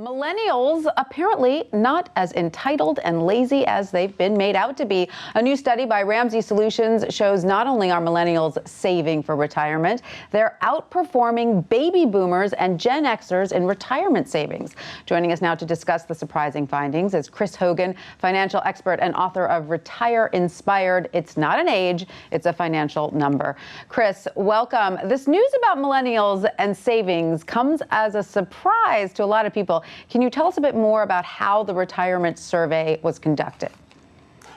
Millennials apparently not as entitled and lazy as they've been made out to be. A new study by Ramsey Solutions shows not only are millennials saving for retirement, they're outperforming baby boomers and Gen Xers in retirement savings. Joining us now to discuss the surprising findings is Chris Hogan, financial expert and author of Retire Inspired. It's not an age, it's a financial number. Chris, welcome. This news about millennials and savings comes as a surprise to a lot of people. Can you tell us a bit more about how the retirement survey was conducted?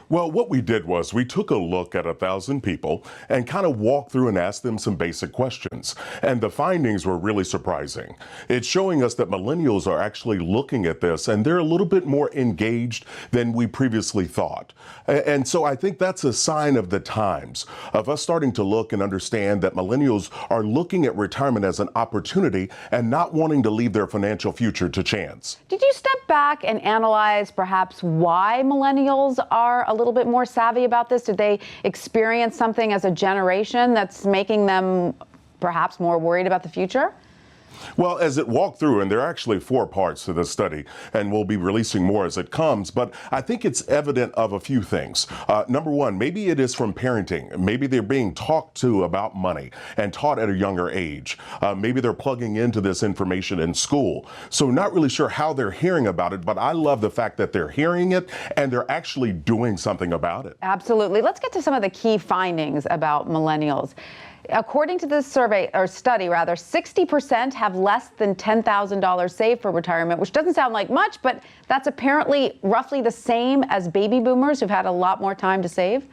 Well, what we did was we took a look at 1,000 people and kind of walked through and asked them some basic questions. And the findings were really surprising. It's showing us that millennials are actually looking at this and they're a little bit more engaged than we previously thought. And so I think that's a sign of the times, of us starting to look and understand that millennials are looking at retirement as an opportunity and not wanting to leave their financial future to chance. Did you step back and analyze perhaps why millennials are a little bit more savvy about this? Did they experience something as a generation that's making them perhaps more worried about the future? Well, as it walked through, and there are actually 4 parts to this study, and we'll be releasing more as it comes, but I think it's evident of a few things. Number one, maybe it is from parenting. Maybe they're being talked to about money and taught at a younger age. Maybe they're plugging into this information in school. So not really sure how they're hearing about it, but I love the fact that they're hearing it and they're actually doing something about it. Absolutely. Let's get to some of the key findings about millennials. According to this study, 60% have less than $10,000 saved for retirement, which doesn't sound like much, but that's apparently roughly the same as baby boomers who've had a lot more time to save.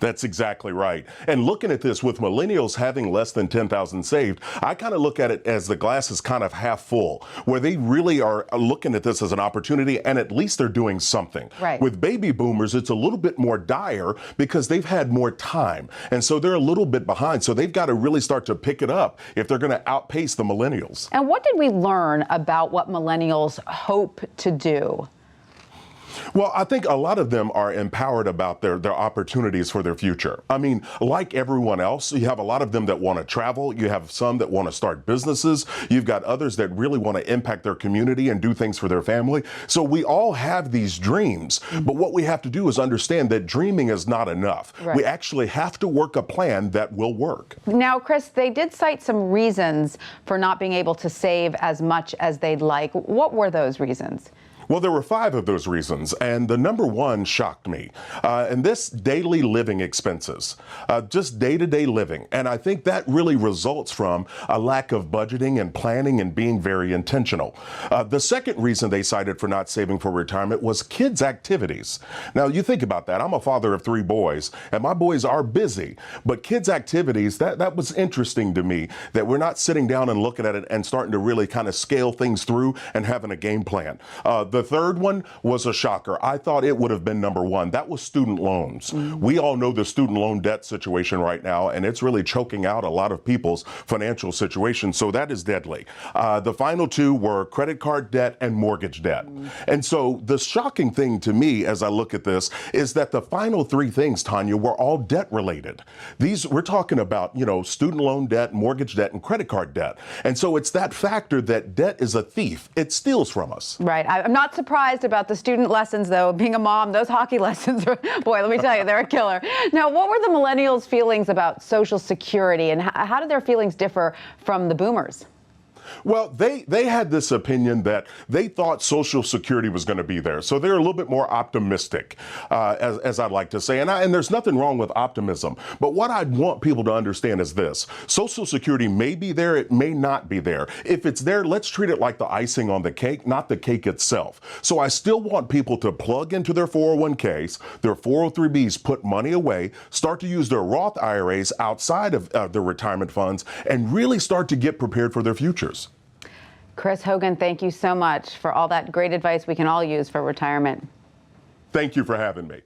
That's exactly right. And looking at this with millennials having less than 10,000 saved, I kind of look at it as the glass is kind of half full, where they really are looking at this as an opportunity and at least they're doing something. Right. With baby boomers, it's a little bit more dire because they've had more time. And so they're a little bit behind. So they've got to really start to pick it up if they're going to outpace the millennials. And what did we learn about what millennials hope to do? Well, I think a lot of them are empowered about their opportunities for their future. I mean, like everyone else, you have a lot of them that want to travel. You have some that want to start businesses. You've got others that really want to impact their community and do things for their family. So we all have these dreams. But what we have to do is understand that dreaming is not enough. Right. We actually have to work a plan that will work. Now, Chris, they did cite some reasons for not being able to save as much as they'd like. What were those reasons? Well, there were 5 of those reasons, and the number one shocked me. And this daily living expenses, just day-to-day living. And I think that really results from a lack of budgeting and planning and being very intentional. The second reason they cited for not saving for retirement was kids' activities. Now, you think about that. I'm a father of 3 boys, and my boys are busy. But kids' activities, that was interesting to me, that we're not sitting down and looking at it and starting to really kind of scale things through and having a game plan. The third one was a shocker. I thought it would have been number 1. That was student loans. We all know the student loan debt situation right now, and it's really choking out a lot of people's financial situation. So that is deadly. The final 2 were credit card debt and mortgage debt. And so the shocking thing to me as I look at this is that the final 3 things, Tanya, were all debt related. We're talking about, student loan debt, mortgage debt, and credit card debt. And so it's that factor that debt is a thief. It steals from us. Right. I'm not surprised about the student lessons, though. Being a mom, those hockey lessons, boy, let me tell you, they're a killer. Now, what were the millennials' feelings about Social Security, and how did their feelings differ from the boomers? Well, they had this opinion that they thought Social Security was going to be there. So they're a little bit more optimistic, as I'd like to say. And there's nothing wrong with optimism. But what I want people to understand is this. Social Security may be there. It may not be there. If it's there, let's treat it like the icing on the cake, not the cake itself. So I still want people to plug into their 401ks, their 403bs, put money away, start to use their Roth IRAs outside of their retirement funds, and really start to get prepared for their futures. Chris Hogan, thank you so much for all that great advice we can all use for retirement. Thank you for having me.